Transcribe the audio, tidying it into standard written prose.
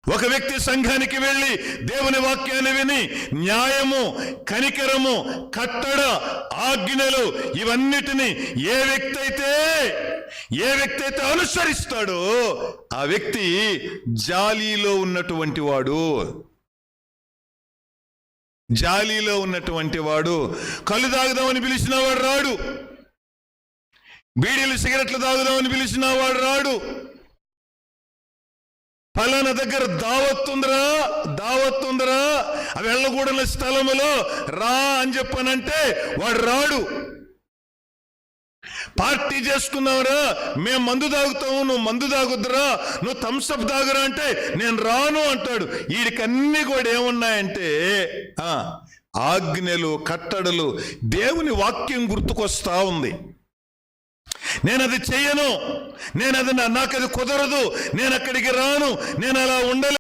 ఒక వ్యక్తి సంఘానికి వెళ్ళి దేవుని వాక్యాన్ని విని న్యాయము, కనికరము, కట్టడ, ఆజ్ఞలు ఇవన్నిటిని ఏ వ్యక్తి అయితే అనుసరిస్తాడో ఆ వ్యక్తి జాలీలో ఉన్నటువంటి వాడు. జాలీలో ఉన్నటువంటి వాడు. కళ్ళు తాగుదామని పిలిచిన వాడు రాడు. బీడీలు సిగరెట్లు తాగుదామని పిలిచిన వాడు రాడు. ఫలానా దగ్గర దావత్తుందరా అవి వెళ్ళకూడని స్థలములో రా అని చెప్పానంటే వాడు రాడు. పార్టీ చేసుకున్నావురా, మేము మందు తాగుతాము, నువ్వు మందు తాగుద్దురా, నువ్వు థమ్సప్ తాగురా అంటే నేను రాను అంటాడు. వీడికన్నీ కూడా ఏమున్నాయంటే ఆజ్ఞలు, కట్టడలు, దేవుని వాక్యం గుర్తుకొస్తా ఉంది. నేను అది చెయ్యను, నాకు అది కుదరదు, నేను అక్కడికి రాను, నేను అలా ఉండలేను.